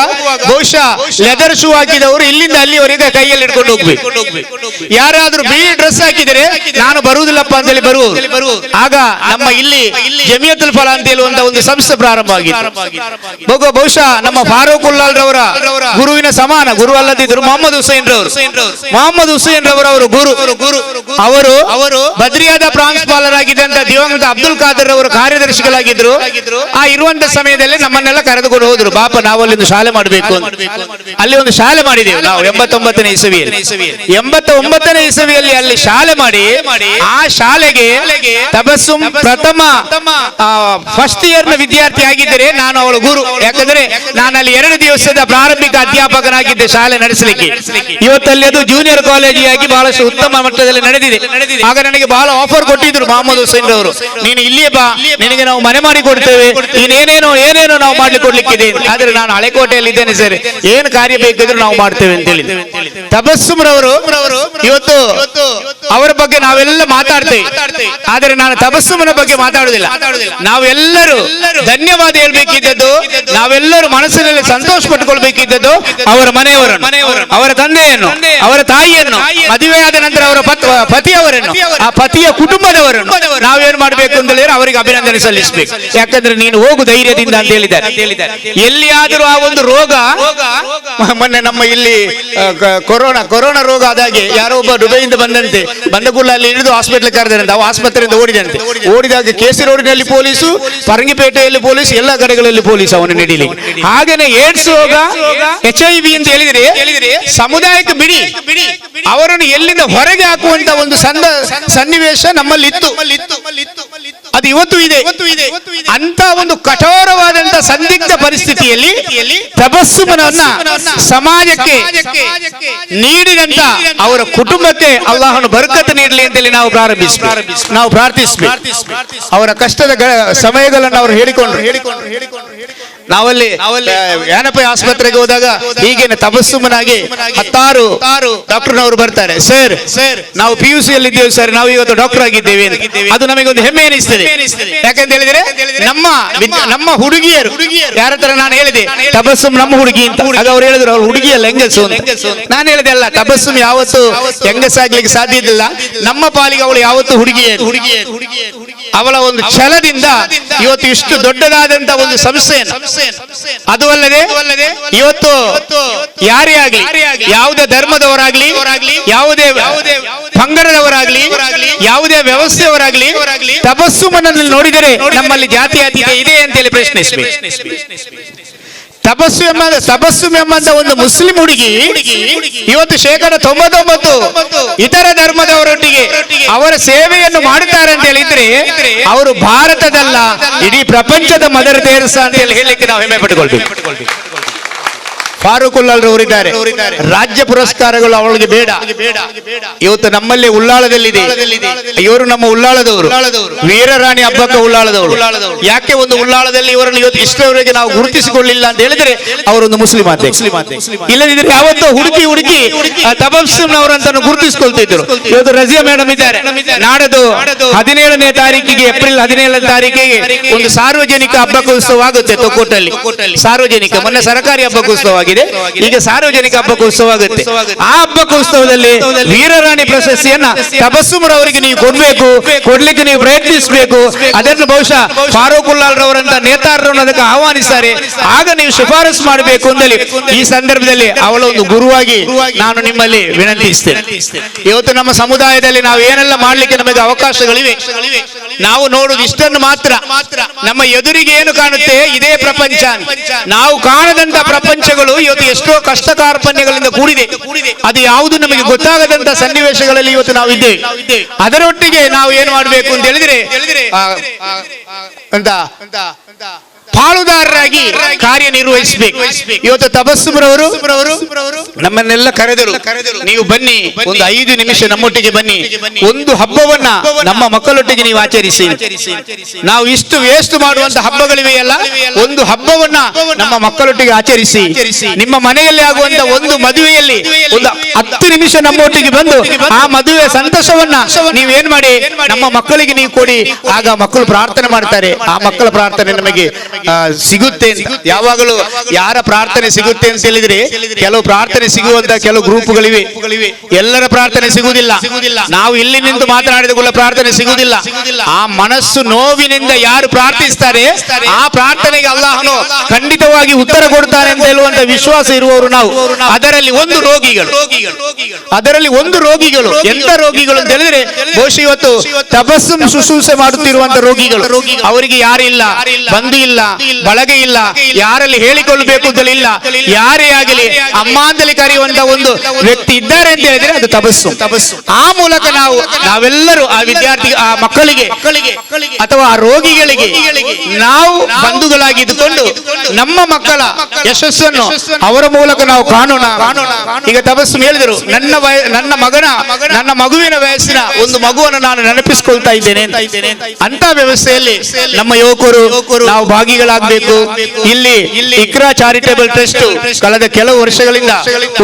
[SPEAKER 1] ಬಹುಶಃ ಲೆದರ್ ಶೂ ಹಾಕಿದವರು ಇಲ್ಲಿಂದ ಅಲ್ಲಿವರೆಗೆ ಕೈಯಲ್ಲಿ ಹಿಡ್ಕೊಂಡು ಹೋಗ್ಬೇಕು. ಯಾರಾದ್ರೂ ಬಿಳಿ ಡ್ರೆಸ್ ಹಾಕಿದರೆ ನಾನು ಬರುವುದಿಲ್ಲಪ್ಪ ಅಂತೇಳಿ ಬರುವುದು. ಆಗ ನಮ್ಮ ಇಲ್ಲಿ ಜಮಿಯತುಲ್ ಫಲಾಹ್ ಅಂತ ಹೇಳುವಂತ ಒಂದು ಸಂಸ್ಥೆ ಪ್ರಾರಂಭ ಆಗಿದೆ. ಬಹುಶಃ ನಮ್ಮ ಫಾರೂಕುಲ್ಲಾ ರವರ ಗುರುವಿನ ಸಮಾನ, ಗುರು ಅಲ್ಲದಿದ್ದರು ಮೊಹಮ್ಮದ್ ಹುಸೇನ್ ರವರು ಗುರು. ಅವರು ಬದ್ರಿಯಾದ ಪ್ರಾಂಶುಪಾಲರಾಗಿದ್ದಂತ ದಿವಂಗತ ಅಬ್ದುಲ್ ಖಾದರ್ ಅವರು ಕಾರ್ಯದರ್ಶಿಗಳಾಗಿದ್ರು. ಆ ಇರುವಂತ ಸಮಯದಲ್ಲಿ ನಮ್ಮನ್ನೆಲ್ಲ ಕರೆದುಕೊಂಡು ಹೋದ್ರು, ಬಾಪ ನಾವು ಅಲ್ಲಿ ಒಂದು ಶಾಲೆ ಮಾಡಬೇಕು ಅಂತ. ಅಲ್ಲಿ ಒಂದು ಶಾಲೆ ಮಾಡಿದೆವು ನಾವು 89ನೇ ಇಸವಿಯಲ್ಲಿ ಅಲ್ಲಿ ಶಾಲೆ ಮಾಡಿ ಆ ಶಾಲೆಗೆ ತಬಸ್ಸುಮ್ ಪ್ರಥಮ ಫಸ್ಟ್ ಇಯರ್ ನ ವಿದ್ಯಾರ್ಥಿ ಆಗಿದ್ದರೆ ನಾನು ಅವಳ ಗುರು. ಯಾಕಂದ್ರೆ ನಾನು ಅಲ್ಲಿ 2 ದಿವಸದ ಪ್ರಾರಂಭಿಕ ಅಧ್ಯಾಪಕನಾಗಿದ್ದೆ ಶಾಲೆ ನಡೆಸಲಿಕ್ಕೆ. ಇವತ್ತಲ್ಲಿ ಅದು ಜೂನಿಯರ್ ಕಾಲೇಜ್ ಆಗಿ ಬಹಳಷ್ಟು ಉತ್ತಮ ಮಟ್ಟದಲ್ಲಿ ನಡೆದಿದೆ. ಆಗ ನನಗೆ ಬಹಳ ಆಫರ್ ಕೊಟ್ಟಿದ್ರು ಮೊಹಮ್ಮದ್ ಹುಸೇನ್ ಅವರು, ನೀನು ಇಲ್ಲಿಯೇ ಬಾ, ನಿನಗೆ ನಾವು ಮನೆ ಮಾಡಿ ಕೊಡ್ತೇವೆ, ಏನೇನೋ ನಾವು ಮಾಡ್ಲಿಕ್ಕೆ ಕೊಡ್ಲಿಕ್ಕಿದೆ. ಆದ್ರೆ ನಾನು ಹಳೆಕೋಟೆಯಲ್ಲಿ ಇದ್ದೇನೆ ಸರ್, ಏನು ಕಾರ್ಯ ಬೇಕಿದ್ರು ನಾವು ಮಾಡ್ತೇವೆ ಅಂತ ಹೇಳಿ ತಬಸ್ಸುಮ್ ರವರು ಇವತ್ತು ಅವರ ಬಗ್ಗೆ ನಾವೆಲ್ಲ ಮಾತಾಡ್ತೇವೆ, ಆದರೆ ನಾನು ತಬಸ್ಸುಮನ ಬಗ್ಗೆ ಮಾತಾಡುವುದಿಲ್ಲ. ನಾವೆಲ್ಲರೂ ಧನ್ಯವಾದ ಹೇಳ್ಬೇಕಿದ್ದದ್ದು, ನಾವೆಲ್ಲರೂ ಮನಸ್ಸಿನಲ್ಲಿ ಸಂತೋಷ ಪಟ್ಟುಕೊಳ್ಬೇಕಿದ್ದದ್ದು ಅವರ ಮನೆಯವರನ್ನು, ಅವರ ತಂದೆಯನ್ನು, ಅವರ ತಾಯಿಯನ್ನು, ಮದುವೆಯಾದ ನಂತರ ಅವರ ಪತಿಯವರನ್ನು, ಆ ಪತಿಯ ಕುಟುಂಬದವರನ್ನು ನಾವೇನು ಮಾಡಬೇಕು ಅಂತ ಹೇಳಿದ್ರೆ ಅವರಿಗೆ ಅಭಿನಂದನೆ ಸಲ್ಲಿಸಬೇಕು. ಯಾಕಂದ್ರೆ ನೀನು ಹೋಗು ಧೈರ್ಯದಿಂದ ಅಂತ ಹೇಳಿದ್ದಾರೆ. ಎಲ್ಲಿಯಾದರೂ ಆ ಒಂದು ರೋಗ, ಮೊನ್ನೆ ನಮ್ಮ ಇಲ್ಲಿ ಕೊರೋನಾ ರೋಗ ಆದಾಗೆ ಯಾರೋ ಒಬ್ಬ ದುಬೈಯಿಂದ ಬಂದಂತೆ, ಬಂದಕೂಡಲೇ ಅಲ್ಲಿ ಹಿಡಿದು ಹಾಸ್ಪಿಟಲ್ ಕರೆದಂತೆ, ಅವ ಆಸ್ಪತ್ರೆಯಿಂದ ಓಡಿದಂತೆ. ಓಡಿದಾಗ ಕೇಸಿ ರೋಡಿನಲ್ಲಿ ಪೊಲೀಸು, ಪರಂಗಿಪೇಟೆಯಲ್ಲಿ ಪೊಲೀಸ್, ಎಲ್ಲ ಕಡೆಗಳಲ್ಲಿ ಪೊಲೀಸ್ ಅವನು ನೀಡಿಲಿ. ಹಾಗೇನೆ ಏಡ್ಸ್ ರೋಗ, HIV ಅಂತ ಹೇಳಿದ್ರೆ ಸಮುದಾಯಕ್ಕೆ ಬಿಡಿ, ಅವರನ್ನು ಎಲ್ಲಿಂದ ಹೊರಗೆ ಹಾಕುವಂತ ಒಂದು ಸನ್ನಿವೇಶ ನಮ್ಮಲ್ಲಿ ಇತ್ತು, ಅದು ಇವತ್ತು ಇದೆ. ಅಂತ ಒಂದು ಕಠೋರವಾದಂತ ಸಂದಿಗ್ಧ ಪರಿಸ್ಥಿತಿಯಲ್ಲಿ ತಬಸ್ಸುಮನನ್ನ ಸಮಾಜಕ್ಕೆ ನೀಡಿದಂತ ಅವರ ಕುಟುಂಬಕ್ಕೆ ಅಲ್ಲಾಹನು ಬರಕತ್ ನೀಡಲಿ ಅಂತೇಳಿ ನಾವು ಪ್ರಾರ್ಥಿಸಬೇಕು. ಅವರ ಕಷ್ಟದ ಸಮಯಗಳನ್ನು ಅವರು ಹೇಳಿಕೊಂಡ್ರು. ನಾವಲ್ಲಿ ಯಾನಪೈ ಆಸ್ಪತ್ರೆಗೆ ಹೋದಾಗ ಹೀಗೇನೆ ತಬಸ್ಸುಮನಾಗಿ 10 ಡಾಕ್ಟರ್ನವರು ಬರ್ತಾರೆ. ಸರ್ ನಾವು PUC ಅಲ್ಲಿ ಇದ್ದೇವೆ ಸರ್, ನಾವು ಇವತ್ತು ಡಾಕ್ಟರ್ ಆಗಿದ್ದೇವೆ. ಅದು ನಮಗೆ ಒಂದು ಹೆಮ್ಮೆ ಅನಿಸ್ತದೆ. ಯಾಕಂತ ಹೇಳಿದ್ರೆ ನಮ್ಮ ಹುಡುಗಿಯರು ಯಾರ ತರ ನಾನು ಹೇಳಿದೆ ತಬಸ್ಸುಮ್ ನಮ್ಮ ಹುಡುಗಿ ಅಂತ, ಆಗ ಅವ್ರು ಹೇಳಿದ್ರು ಅವ್ರು ಹುಡುಗಿಯಲ್ಲ ಹೆಂಗಸು ಅಂತ. ನಾನು ಹೇಳಿದೆ ಅಲ್ಲ, ತಬಸ್ಸುಮ್ ಯಾವತ್ತು ಹೆಂಗಸಾಗ್ಲಿಕ್ಕೆ ಸಾಧ್ಯ ಇಲ್ಲ, ನಮ್ಮ ಪಾಲಿಗೆ ಅವಳು ಯಾವತ್ತು ಹುಡುಗಿಯರು. ಅವಳ ಒಂದು ಛಲದಿಂದ ಇವತ್ತು ಇಷ್ಟು ದೊಡ್ಡದಾದಂತ ಒಂದು ಸಂಸ್ಥೆಯನ್ನು, ಅದು ಅಲ್ಲದೆ ಇವತ್ತು ಯಾರೇ ಆಗ್ಲಿ, ಯಾವುದೇ ಧರ್ಮದವರಾಗ್ಲಿ, ಯಾವುದೇ ಪಂಗಡದವರಾಗ್ಲಿ, ಯಾವುದೇ ವ್ಯವಸ್ಥೆಯವರಾಗ್ಲಿ ತಬಸ್ಸುಮನನ್ನು ನೋಡಿದರೆ ನಮ್ಮಲ್ಲಿ ಜಾತ್ಯತೀತ ಇದೆ ಅಂತೇಳಿ ಪ್ರಶ್ನಿಸಬೇಕು. ತಬಸ್ಸುಮ್ ಎಂಬಂತ ಒಂದು ಮುಸ್ಲಿಂ ಹುಡುಗಿ ಇವತ್ತು 99% ಇತರ ಧರ್ಮದವರೊಟ್ಟಿಗೆ ಅವರ ಸೇವೆಯನ್ನು ಮಾಡುತ್ತಾರೆ ಅಂತ ಹೇಳಿದ್ರೆ ಅವರು ಭಾರತದಲ್ಲ, ಇಡೀ ಪ್ರಪಂಚದ ಮದರ್ ತೆರೇಸಾ ಅಂತ ಹೇಳಲಿಕ್ಕೆ ನಾವು ಹೆಮ್ಮೆ ಪಟ್ಟುಕೊಳ್ಬೇಕು. ಫಾರೂಕ್ ಉಲ್ಲಾಲ್ರವರಿದ್ದಾರೆ, ರಾಜ್ಯ ಪುರಸ್ಕಾರಗಳು ಅವಳಿಗೆ ಬೇಡ. ಇವತ್ತು ನಮ್ಮಲ್ಲಿ ಉಳ್ಳಾಳದಲ್ಲಿದೆ, ಇವರು ನಮ್ಮ ಉಳ್ಳಾಳದವರು, ವೀರರಾಣಿ ಹಬ್ಬಕ್ಕ ಉಳ್ಳಾಳದವರು. ಯಾಕೆ ಒಂದು ಉಳ್ಳಾಳದಲ್ಲಿ ಇವರನ್ನು ಇವತ್ತು ಇಷ್ಟರವರೆಗೆ ನಾವು ಗುರುತಿಸಿಕೊಳ್ಳಿಲ್ಲ ಅಂತ ಹೇಳಿದ್ರೆ ಅವರೊಂದು ಮುಸ್ಲಿಂ ಆದ. ಇಲ್ಲದಿದ್ರೆ ಯಾವತ್ತೋ ಹುಡುಕಿ ತಬಸ್ಸುಮ್ನವರಂತ ಗುರುತಿಸಿಕೊಳ್ತಿದ್ರು. ಇವತ್ತು ರಜಿಯಾ ಮೇಡಮ್ ಇದ್ದಾರೆ. ನಾಡದು 17ನೇ ತಾರೀಕಿಗೆ, ಏಪ್ರಿಲ್ 17ನೇ ತಾರೀಕಿಗೆ ಒಂದು ಸಾರ್ವಜನಿಕ ಹಬ್ಬಕ್ಕೋತ್ಸವ ಆಗುತ್ತೆ ತೊಕ್ಕೋಟಲ್ಲಿ. ಸಾರ್ವಜನಿಕ, ಮೊನ್ನೆ ಸರ್ಕಾರಿ ಹಬ್ಬಕ್ಕೋತ್ಸವ ಆಗಿದೆ, ಈಗ ಸಾರ್ವಜನಿಕ ಹಬ್ಬಕ್ಕೋತ್ಸವ ಆಗುತ್ತೆ. ಆ ಹಬ್ಬಕ್ಕೋತ್ಸವದಲ್ಲಿ ವೀರರಾಣಿ ಪ್ರಶಸ್ತಿಯನ್ನ ತಬಸ್ಸುಮರವರಿಗೆ ನೀವು ಕೊಡ್ಲಿಕ್ಕೆ ನೀವು ಪ್ರಯತ್ನಿಸಬೇಕು. ಅದನ್ನು ಬಹುಶಃ ಫಾರೂಕ್ ಉಲ್ಲಾಲ್ ರವರಂತ ನೇತಾರರನ್ನು ಅದಕ್ಕೆ ಆಹ್ವಾನಿಸ್ತಾರೆ. ಆಗ ನೀವು ಶಿಫಾರಸು ಮಾಡಬೇಕು ಅಂತೇಳಿ ಈ ಸಂದರ್ಭದಲ್ಲಿ ಅವಳ ಒಂದು ಗುರುವಾಗಿ ನಾನು ನಿಮ್ಮಲ್ಲಿ ವಿನಂತಿಸ್ತೇನೆ. ಇವತ್ತು ನಮ್ಮ ಸಮುದಾಯದಲ್ಲಿ ನಾವು ಏನೆಲ್ಲ ಮಾಡ್ಲಿಕ್ಕೆ ನಮಗೆ ಅವಕಾಶಗಳಿವೆ, ನಾವು ನೋಡುವುದು ಇಷ್ಟನ್ನು ಮಾತ್ರ. ನಮ್ಮ ಎದುರಿಗೆ ಏನು ಕಾಣುತ್ತೆ ಇದೇ ಪ್ರಪಂಚ. ನಾವು ಕಾಣದಂತ ಪ್ರಪಂಚಗಳು ಇವತ್ತು ಎಷ್ಟೋ ಕಷ್ಟ ಕಾರ್ಪಣ್ಯಗಳಿಂದ ಕೂಡಿದೆ. ಅದು ಯಾವುದು ನಮಗೆ ಗೊತ್ತಾಗದಂತ ಸನ್ನಿವೇಶಗಳಲ್ಲಿ ಇವತ್ತು ನಾವು ಇದ್ದೇವೆ. ಅದರೊಟ್ಟಿಗೆ ನಾವು ಏನು ಮಾಡಬೇಕು ಅಂತ ಹೇಳಿದ್ರೆ ಪಾಲುದಾರರಾಗಿ ಕಾರ್ಯನಿರ್ವಹಿಸಬೇಕು. ಇವತ್ತು ತಬಸ್ಸುಮರವರು ನಮ್ಮನ್ನೆಲ್ಲ ಕರೆದರು, ನೀವು ಬನ್ನಿ, ಒಂದು 5 ನಿಮಿಷ ನಮ್ಮೊಟ್ಟಿಗೆ ಬನ್ನಿ, ಒಂದು ಹಬ್ಬವನ್ನ ನಮ್ಮ ಮಕ್ಕಳೊಟ್ಟಿಗೆ ನೀವು ಆಚರಿಸಿ. ನಾವು ಇಷ್ಟು ವೇಸ್ಟ್ ಮಾಡುವಂತ ಹಬ್ಬಗಳಿವೆಯಲ್ಲ, ಒಂದು ಹಬ್ಬವನ್ನ ನಮ್ಮ ಮಕ್ಕಳೊಟ್ಟಿಗೆ ಆಚರಿಸಿ. ನಿಮ್ಮ ಮನೆಯಲ್ಲಿ ಆಗುವಂತ ಒಂದು ಮದುವೆಯಲ್ಲಿ ಒಂದು 10 ನಿಮಿಷ ನಮ್ಮೊಟ್ಟಿಗೆ ಬಂದು ಆ ಮದುವೆ ಸಂತೋಷವನ್ನ ನೀವೇನ್ ಮಾಡಿ ನಮ್ಮ ಮಕ್ಕಳಿಗೆ ನೀವು ಕೊಡಿ. ಆಗ ಮಕ್ಕಳು ಪ್ರಾರ್ಥನೆ ಮಾಡ್ತಾರೆ, ಆ ಮಕ್ಕಳ ಪ್ರಾರ್ಥನೆ ನಮಗೆ ಸಿಗುತ್ತೆ ಅಂತ. ಯಾವಾಗಲೂ ಯಾರ ಪ್ರಾರ್ಥನೆ ಸಿಗುತ್ತೆ ಅಂತ ಹೇಳಿದ್ರೆ ಕೆಲವು ಪ್ರಾರ್ಥನೆ ಸಿಗುವಂತ ಕೆಲವು ಗ್ರೂಪ್ಗಳಿವೆ, ಎಲ್ಲರ ಪ್ರಾರ್ಥನೆ ಸಿಗುವುದಿಲ್ಲ. ನಾವು ಇಲ್ಲಿ ನಿಂತು ಮಾತನಾಡಿದ ಪ್ರಾರ್ಥನೆ ಸಿಗುವುದಿಲ್ಲ. ಆ ಮನಸ್ಸು ನೋವಿನಿಂದ ಯಾರು ಪ್ರಾರ್ಥಿಸ್ತಾರೆ ಆ ಪ್ರಾರ್ಥನೆಗೆ ಅಲ್ಲಾಹನು ಖಂಡಿತವಾಗಿ ಉತ್ತರ ಕೊಡ್ತಾನೆ ಅಂತ ಹೇಳುವಂತ ವಿಶ್ವಾಸ ಇರುವವರು ನಾವು. ಅದರಲ್ಲಿ ಒಂದು ರೋಗಿಗಳು ಎಂತ ರೋಗಿಗಳು ಅಂತ ಹೇಳಿದ್ರೆ ಬಹುಶಃ ಇವತ್ತು ತಬಸ್ಸುಮ್ ಶುಶ್ರೂಷೆ ಮಾಡುತ್ತಿರುವಂತ ರೋಗಿಗಳು. ಅವರಿಗೆ ಯಾರಿಲ್ಲ, ಬಂಧು ಇಲ್ಲ, ಬಳಗೆ ಇಲ್ಲ, ಯಾರಲ್ಲಿ ಹೇಳಿಕೊಳ್ಳಬೇಕು ಅಂತ ಇಲ್ಲ. ಯಾರೇ ಆಗಲಿ ಅಮ್ಮ ಅಂತಲೇ ಕರೆಯುವಂತ ಒಂದು ವ್ಯಕ್ತಿ ಇದ್ದಾರೆ ಅಂತ ಹೇಳಿದ್ರೆ ಅದು ತಬಸ್ಸುಮ್. ಆ ಮೂಲಕ ನಾವೆಲ್ಲರೂ ಆ ವಿದ್ಯಾರ್ಥಿ, ಆ ಮಕ್ಕಳಿಗೆ ಅಥವಾ ಆ ರೋಗಿಗಳಿಗೆ ನಾವು ಬಂಧುಗಳಾಗಿ ಇದ್ದುಕೊಂಡು ನಮ್ಮ ಮಕ್ಕಳ ಯಶಸ್ಸನ್ನು ಅವರ ಮೂಲಕ ನಾವು ಕಾಣೋಣ. ಈಗ ತಬಸ್ಸುಮ್ ಹೇಳಿದರು, ನನ್ನ ಮಗುವಿನ ವಯಸ್ಸಿನ ಒಂದು ಮಗುವನ್ನು ನಾನು ನೆನಪಿಸಿಕೊಳ್ತಾ ಇದ್ದೇನೆ ಅಂತ. ವ್ಯವಸ್ಥೆಯಲ್ಲಿ ನಮ್ಮ ಯುವಕರು ನಾವು ಭಾಗಿ ಭಾಗಿಗಳಾಗಬೇಕು. ಇಲ್ಲಿ ಇಕ್ರಾ ಚಾರಿಟೇಬಲ್ ಟ್ರಸ್ಟ್ ಕಳೆದ ಕೆಲವು ವರ್ಷಗಳಿಂದ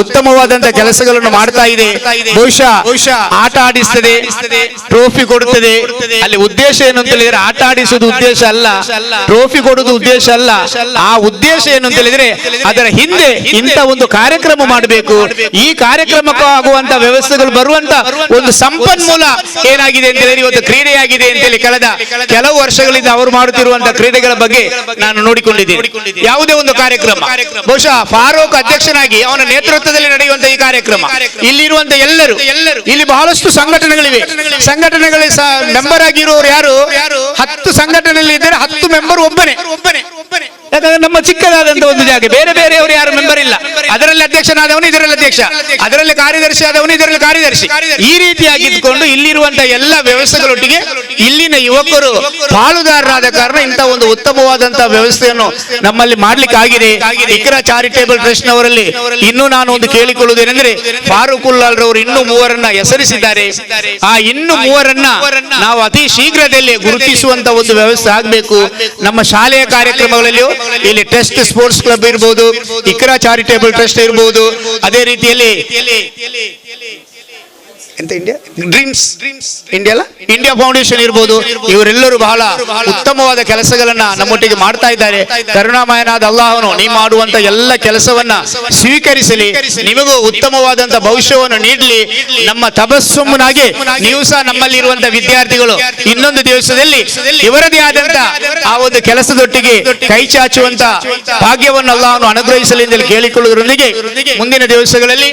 [SPEAKER 1] ಉತ್ತಮವಾದಂತಹ ಕೆಲಸಗಳನ್ನು ಮಾಡ್ತಾ ಇದೆ. ಬಹುಶಃ ಆಟ ಆಡಿಸ್ತದೆ, ಟ್ರೋಫಿ ಕೊಡುತ್ತದೆ. ಅಲ್ಲಿ ಉದ್ದೇಶ ಏನು ಅಂತ ಹೇಳಿದ್ರೆ ಆಟ ಆಡಿಸುವುದು ಉದ್ದೇಶ ಅಲ್ಲ, ಟ್ರೋಫಿ ಕೊಡುವುದು ಉದ್ದೇಶ ಅಲ್ಲ. ಆ ಉದ್ದೇಶ ಏನು ಅಂತ ಹೇಳಿದ್ರೆ ಅದರ ಹಿಂದೆ ಇಂಥ ಒಂದು ಕಾರ್ಯಕ್ರಮ ಮಾಡಬೇಕು. ಈ ಕಾರ್ಯಕ್ರಮಕ್ಕೂ ಆಗುವಂತ ವ್ಯವಸ್ಥೆಗಳು ಬರುವಂತ ಒಂದು ಸಂಪನ್ಮೂಲ ಏನಾಗಿದೆ ಅಂತ ಹೇಳಿ ಇವತ್ತು ಕ್ರೀಡೆಯಾಗಿದೆ ಅಂತ ಹೇಳಿ ಕಳೆದ ಕೆಲವು ವರ್ಷಗಳಿಂದ ಅವರು ಮಾಡುತ್ತಿರುವಂತಹ ಕ್ರೀಡೆಗಳ ಬಗ್ಗೆ ನಾನು ನೋಡಿಕೊಂಡಿದ್ದೀನಿ. ಯಾವುದೇ ಒಂದು ಕಾರ್ಯಕ್ರಮ ಬಹುಶಃ ಫಾರೂಕ್ ಅಧ್ಯಕ್ಷನಾಗಿ ಅವನ ನೇತೃತ್ವದಲ್ಲಿ ನಡೆಯುವಂತಹ ಈ ಕಾರ್ಯಕ್ರಮ, ಇಲ್ಲಿರುವಂತಹ ಎಲ್ಲರೂ, ಇಲ್ಲಿ ಬಹಳಷ್ಟು ಸಂಘಟನೆಗಳಿವೆ. ಸಂಘಟನೆಗಳ ಮೆಂಬರ್ ಆಗಿರುವವರು ಯಾರು? 10 ಸಂಘಟನೆಯಲ್ಲಿ ಇದ್ದಾರೆ, 10 ಮೆಂಬರ್ ಒಬ್ಬನೇ. ಯಾಕಂದ್ರೆ ನಮ್ಮ ಚಿಕ್ಕದಾದಂತಹ ಒಂದು ಜಾಗ, ಬೇರೆ ಬೇರೆಯವರು ಯಾರು ಮೆಂಬರ್ ಇಲ್ಲ. ಅದರಲ್ಲಿ ಅಧ್ಯಕ್ಷನಾದವನು ಇದರಲ್ಲಿ ಅಧ್ಯಕ್ಷ, ಅದರಲ್ಲಿ ಕಾರ್ಯದರ್ಶಿ ಆದವನು ಇದರಲ್ಲಿ ಕಾರ್ಯದರ್ಶಿ. ಈ ರೀತಿಯಾಗಿದ್ದುಕೊಂಡು ಇಲ್ಲಿರುವಂತಹ ಎಲ್ಲ ವ್ಯವಸ್ಥೆಗಳೊಟ್ಟಿಗೆ ಇಲ್ಲಿನ ಯುವಕರು ಪಾಲುದಾರರಾದ ಕಾರಣ ಇಂಥ ಒಂದು ಉತ್ತಮವಾದಂತಹ ವ್ಯವಸ್ಥೆಯನ್ನು ನಮ್ಮಲ್ಲಿ ಮಾಡ್ಲಿಕ್ಕೆ ಆಗಿದೆ. ಇಕ್ರಾ ಚಾರಿಟೇಬಲ್ ಟ್ರಸ್ಟ್ ನವರಲ್ಲಿ ಇನ್ನೂ ನಾನು ಒಂದು ಕೇಳಿಕೊಳ್ಳುವುದೇನೆಂದ್ರೆ, ಫಾರೂಕುಲ್ಲಾಲ್ ರವರು ಇನ್ನೂ 3ರನ್ನ ಹೆಸರಿಸಿದ್ದಾರೆ. ಆ ಇನ್ನೂ 3ರನ್ನ ನಾವು ಅತಿ ಶೀಘ್ರದಲ್ಲೇ ಗುರುತಿಸುವಂತ ಒಂದು ವ್ಯವಸ್ಥೆ ಆಗಬೇಕು. ನಮ್ಮ ಶಾಲೆಯ ಕಾರ್ಯಕ್ರಮಗಳಲ್ಲಿಯೂ ಇಲ್ಲಿ ಟೆಸ್ಟ್ ಸ್ಪೋರ್ಟ್ಸ್ ಕ್ಲಬ್ ಇರಬಹುದು, ಇಕ್ರಾ ಚಾರಿಟೇಬಲ್ ಟ್ರಸ್ಟ್ ಇರಬಹುದು, ಅದೇ ರೀತಿಯಲ್ಲಿ ಇಂಡಿಯಾ ಫೌಂಡೇಶನ್ ಇರಬಹುದು. ಇವರೆಲ್ಲರೂ ಬಹಳ ಉತ್ತಮವಾದ ಕೆಲಸಗಳನ್ನ ನಮ್ಮೊಟ್ಟಿಗೆ ಮಾಡ್ತಾ ಇದ್ದಾರೆ. ಕರುಣಾಮಯನಾದ ಅಲ್ಲಾಹನು ನೀವು ಮಾಡುವಂತ ಎಲ್ಲ ಕೆಲಸವನ್ನ ಸ್ವೀಕರಿಸಲಿ, ನಿಮಗೂ ಉತ್ತಮವಾದಂತ ಭವಿಷ್ಯವನ್ನು ನೀಡಲಿ. ನಮ್ಮ ತಬಸ್ಸುಮ್ಮನಾಗಿ ನೀವು ಸಹ ನಮ್ಮಲ್ಲಿರುವಂತಹ ವಿದ್ಯಾರ್ಥಿಗಳು ಇನ್ನೊಂದು ದಿವಸದಲ್ಲಿ ಇವರದೇ ಆದಂತ ಆ ಒಂದು ಕೆಲಸದೊಟ್ಟಿಗೆ ಕೈ ಚಾಚುವಂತ ಭಾಗ್ಯವನ್ನು ಅಲ್ಲಾಹನು ಅನುಗ್ರಹಿಸಲಿ ಎಂದು ಕೇಳಿಕೊಳ್ಳುವುದರೊಂದಿಗೆ ಮುಂದಿನ ದಿವಸಗಳಲ್ಲಿ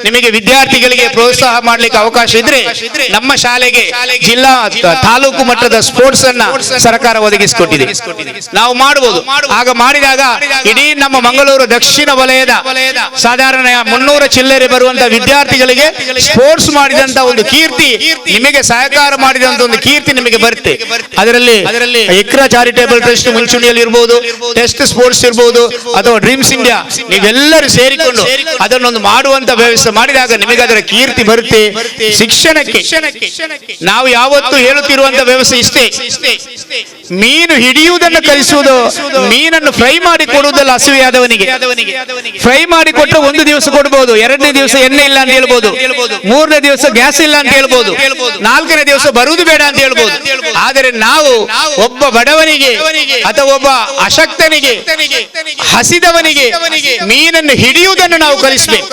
[SPEAKER 1] ನಿಮಗೆ ವಿದ್ಯಾರ್ಥಿಗಳಿಗೆ ಪ್ರೋತ್ಸಾಹ ಮಾಡಲಿಕ್ಕೆ ಅವಕಾಶ ಇದ್ರೆ ನಮ್ಮ ಶಾಲೆಗೆ ಜಿಲ್ಲಾ ತಾಲೂಕು ಮಟ್ಟದ ಸ್ಪೋರ್ಟ್ಸ್ ಅನ್ನ ಸರ್ಕಾರ ಒದಗಿಸಿಕೊಟ್ಟಿದೆ. ನಾವು ಮಾಡಬಹುದು. ಆಗ ಮಾಡಿದಾಗ ಇಡೀ ನಮ್ಮ ಮಂಗಳೂರು ದಕ್ಷಿಣ ವಲಯದ ಸಾಧಾರಣ 300 ಚಿಲ್ಲರೆ ಬರುವಂತಹ ವಿದ್ಯಾರ್ಥಿಗಳಿಗೆ ಸ್ಪೋರ್ಟ್ಸ್ ಮಾಡಿದಂತ ಒಂದು ಕೀರ್ತಿ, ನಿಮಗೆ ಸಹಕಾರ ಮಾಡಿದಂತ ಒಂದು ಕೀರ್ತಿ ನಿಮಗೆ ಬರುತ್ತೆ. ಅದರಲ್ಲಿ ಇಕ್ರಾ ಚಾರಿಟೇಬಲ್ ಟ್ರಸ್ಟ್ ಮುಂಚೂಣಿಯಲ್ಲಿ ಇರಬಹುದು, ಟೆಸ್ಟ್ ಸ್ಪೋರ್ಟ್ಸ್ ಇರಬಹುದು, ಅಥವಾ ಡ್ರೀಮ್ಸ್ ಇಂಡಿಯಾ, ನೀವೆಲ್ಲರೂ ಸೇರಿಕೊಂಡು ಅದನ್ನೊಂದು ಮಾಡುವಂತ ವ್ಯವಸ್ಥೆ ಮಾಡಿದಾಗ ನಿಮಗೆ ಅದರ ಕೀರ್ತಿ ಬರುತ್ತೆ. ಶಿಕ್ಷಣಕ್ಕೆ ನಾವು ಯಾವತ್ತು ಹೇಳುತ್ತಿರುವಂತ ವ್ಯವಸ್ಥೆ ಇಷ್ಟೇ, ಮೀನು ಹಿಡಿಯುವುದನ್ನು ಕಲಿಸುವುದು, ಮೀನನ್ನು ಫ್ರೈ ಮಾಡಿ ಕೊಡುವುದಲ್ಲ ಹಸಿವೆಯಾದವನಿಗೆ. ಫ್ರೈ ಮಾಡಿ ಕೊಟ್ಟರೆ ಒಂದು ದಿವಸ ಕೊಡಬಹುದು, 2ನೇ ದಿವಸ ಎಣ್ಣೆ ಇಲ್ಲ ಅಂತ ಹೇಳ್ಬೋದು, 3ನೇ ದಿವಸ ಗ್ಯಾಸ್ ಇಲ್ಲ ಅಂತ ಹೇಳ್ಬೋದು, 4ನೇ ದಿವಸ ಬರುವುದು ಬೇಡ ಅಂತ ಹೇಳ್ಬೋದು. ಆದರೆ ನಾವು ಒಬ್ಬ ಬಡವನಿಗೆ ಅಥವಾ ಒಬ್ಬ ಅಶಕ್ತನಿಗೆ, ಹಸಿದವನಿಗೆ ಮೀನನ್ನು ಹಿಡಿಯುವುದನ್ನು ನಾವು ಕಲಿಸಬೇಕು.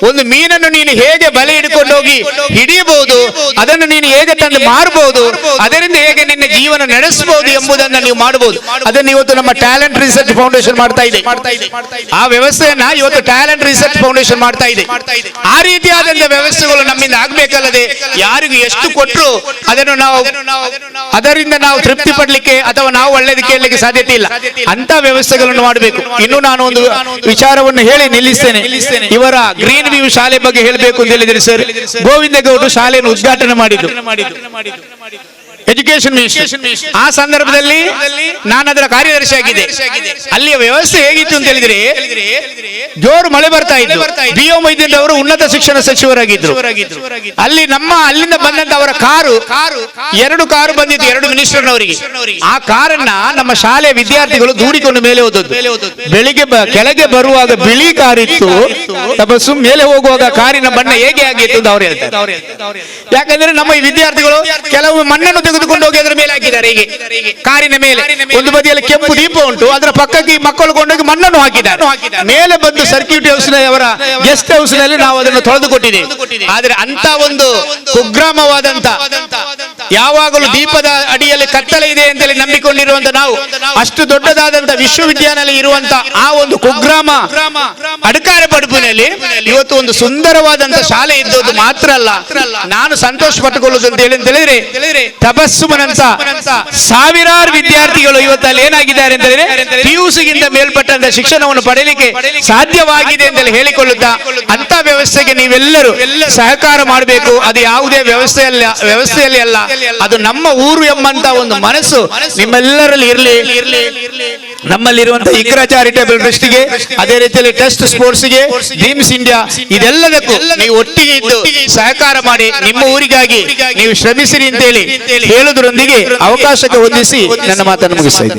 [SPEAKER 1] ಒಂದು ಮೀನನ್ನು ನೀನು ಹೇಗೆ ಬಲೆ ಹಿಡ್ಕೊಂಡು ಹೋಗಿ ಹಿಡಿಯಬಹುದು, ಅದನ್ನು ನೀನು ಹೇಗೆ ತಂದು ಮಾರಬಹುದು, ಅದರಿಂದ ಹೇಗೆ ನಿನ್ನ ಜೀವನ ನಡೆಸಬಹುದು ಎಂಬುದನ್ನು ನೀವು ಮಾಡಬಹುದು. ಅದನ್ನು ಇವತ್ತು ನಮ್ಮ ಟ್ಯಾಲೆಂಟ್ ರಿಸರ್ಚ್ ಫೌಂಡೇಶನ್ ಮಾಡ್ತಾ ಇದೆ. ಆ ವ್ಯವಸ್ಥೆಯನ್ನ ಇವತ್ತು ಟ್ಯಾಲೆಂಟ್ ರಿಸರ್ಚ್ ಫೌಂಡೇಶನ್ ಮಾಡ್ತಾ ಇದೆ. ಆ ರೀತಿಯಾದಂತಹ ವ್ಯವಸ್ಥೆಗಳು ನಮ್ಮಿಂದ ಆಗ್ಬೇಕಲ್ಲದೆ ಯಾರಿಗೂ ಎಷ್ಟು ಕೊಟ್ಟರು ಅದರಿಂದ ನಾವು ತೃಪ್ತಿ ಪಡಲಿಕ್ಕೆ ಅಥವಾ ನಾವು ಒಳ್ಳೇದು ಕೇಳಲಿಕ್ಕೆ ಸಾಧ್ಯತೆ ಇಲ್ಲ. ಅಂತ ವ್ಯವಸ್ಥೆಗಳನ್ನು ಮಾಡಬೇಕು. ಇನ್ನು ನಾನು ಒಂದು ವಿಚಾರವನ್ನು ಹೇಳಿ ನಿಲ್ಲಿಸ್ತೇನೆ. ಇವರ ಗ್ರೀನ್ ವ್ಯೂ ಶಾಲೆ ಬಗ್ಗೆ ಹೇಳಬೇಕು ಅಂತ ಹೇಳಿದ್ರೆ ಸರ್, ಗೋವಿಂದ ಗೌಡರು ಶಾಲೆಯನ್ನು ಉದ್ಘಾಟನೆ ಮಾಡಿದ್ರು, ಎಜುಕೇಶನ್ ಮಿನಿಸ್ಟರ್. ಆ ಸಂದರ್ಭದಲ್ಲಿ ನಾನು ಅದರ ಕಾರ್ಯದರ್ಶಿ ಆಗಿದ್ದೆ. ಅಲ್ಲಿಯ ವ್ಯವಸ್ಥೆ ಹೇಗಿತ್ತು ಅಂತ ಹೇಳಿದ್ರೆ, ಜೋರು ಮಳೆ ಬರ್ತಾ ಇತ್ತು. BO ಮೊಯ್ದೀನ್ ಅವರು ಉನ್ನತ ಶಿಕ್ಷಣ ಸಚಿವರಾಗಿದ್ರು. ಅಲ್ಲಿ ಅಲ್ಲಿಂದ ಬಂದಂತ ಅವರ ಕಾರು 2 ಕಾರು ಬಂದಿತ್ತು, 2 ಮಿನಿಸ್ಟರ್ನವರಿಗೆ. ಆ ಕಾರನ್ನ ನಮ್ಮ ಶಾಲೆಯ ವಿದ್ಯಾರ್ಥಿಗಳು ದೂಡಿಕೊಂಡು ಮೇಲೆ ಹೋದದ್ದು. ಬೆಳಿಗ್ಗೆ ಕೆಳಗೆ ಬರುವಾಗ ಬಿಳಿ ಕಾರಿತ್ತು, ತಪಸ್ಸು ಮೇಲೆ ಹೋಗುವಾಗ ಕಾರಿನ ಬಣ್ಣ ಹೇಗೆ ಆಗಿತ್ತು ಅಂತ ಅವ್ರು ಹೇಳ್ತಾರೆ. ಯಾಕಂದ್ರೆ ನಮ್ಮ ಈ ವಿದ್ಯಾರ್ಥಿಗಳು ಕೆಲವು ಮಣ್ಣನ್ನು ತೆಗೆದುಕೊಂಡು ಹೋಗಿ ಅದರ ಮೇಲೆ ಹಾಕಿದ್ದಾರೆ. ಹೀಗೆ ಕಾರಿನ ಮೇಲೆ ಒಂದು ಬದಿಯಲ್ಲಿ ಕೆಂಪು ದೀಪ ಉಂಟು, ಅದರ ಪಕ್ಕಕ್ಕೆ ಮಕ್ಕಳು ಕೊಂಡೋಗಿ ಮಣ್ಣನ್ನು ಹಾಕಿದ್ದಾರೆ. ಮೇಲೆ ಬಂದು ಸರ್ಕ್ಯೂಟ್ ಹೌಸ್ ಅವರ ಗೆಸ್ಟ್ ಹೌಸ್ ನಲ್ಲಿ ನಾವು ಅದನ್ನು ತೊಳೆದುಕೊಟ್ಟಿದ್ದೇವೆ. ಆದ್ರೆ ಅಂತ ಒಂದು ಕುಗ್ರಾಮವಾದಂತ, ಯಾವಾಗಲೂ ದೀಪದ ಅಡಿಯಲ್ಲಿ ಕತ್ತಲೆ ಇದೆ ಅಂತೇಳಿ ನಂಬಿಕೊಂಡಿರುವಂತ ನಾವು, ಅಷ್ಟು ದೊಡ್ಡದಾದಂತ ವಿಶ್ವವಿದ್ಯಾನಿಲಯ ಇರುವಂತ ಆ ಒಂದು ಕುಗ್ರಾಮ ಅಡಕಾರ ಪಡುಪಿನಲ್ಲಿ ಇವತ್ತು ಒಂದು ಸುಂದರವಾದಂತ ಶಾಲೆ ಇದ್ದದ್ದು ಮಾತ್ರ ಅಲ್ಲ, ನಾನು ಸಂತೋಷ ಪಟ್ಟುಕೊಳ್ಳುವುದು ಅಂತ ಹೇಳಿದ್ರೆ ತಬಸ್ಸುಮನಂತ ಸಾವಿರಾರು ವಿದ್ಯಾರ್ಥಿಗಳು ಇವತ್ತು ಅಲ್ಲಿ ಏನಾಗಿದ್ದಾರೆ ಅಂತ ಹೇಳಿದ್ರೆ PUCಗಿಂತ ಮೇಲ್ಪಟ್ಟಂತ ಶಿಕ್ಷಣವನ್ನು ಪಡೆಯಲಿಕ್ಕೆ ಸಾಧ್ಯವಾಗಿದೆ ಅಂತ ಹೇಳಿಕೊಳ್ಳುತ್ತಾ, ಅಂತ ವ್ಯವಸ್ಥೆಗೆ ನೀವೆಲ್ಲರೂ ಸಹಕಾರ ಮಾಡಬೇಕು. ಅದು ಯಾವುದೇ ವ್ಯವಸ್ಥೆಯಲ್ಲಿ ಅಲ್ಲ, ಅದು ನಮ್ಮ ಊರು ಎಂಬಂತ ಒಂದು ಮನಸ್ಸು ನಿಮ್ಮೆಲ್ಲರಲ್ಲಿ ಇರಲಿ. ನಮ್ಮಲ್ಲಿರುವಂತಹ ಇಕ್ರಾ ಚಾರಿಟೇಬಲ್ ಟ್ರಸ್ಟ್ಗೆ, ಅದೇ ರೀತಿಯಲ್ಲಿ ಟೆಸ್ಟ್ ಸ್ಪೋರ್ಟ್ಸ್ಗೆ, ಡ್ರೀಮ್ಸ್ ಇಂಡಿಯಾ, ಇದೆಲ್ಲದಕ್ಕೂ ನೀವು ಒಟ್ಟಿಗೆ ಇದ್ದು ಸಹಕಾರ ಮಾಡಿ ನಿಮ್ಮ ಊರಿಗಾಗಿ ನೀವು ಶ್ರಮಿಸಿರಿ ಅಂತೇಳಿ ಹೇಳುವುದರೊಂದಿಗೆ ಅವಕಾಶಕ್ಕೆ ಹೊಂದಿಸಿ ನನ್ನ ಮಾತನ್ನು ಮುಗಿಸ್ತಾ ಇದ್ದೀನಿ.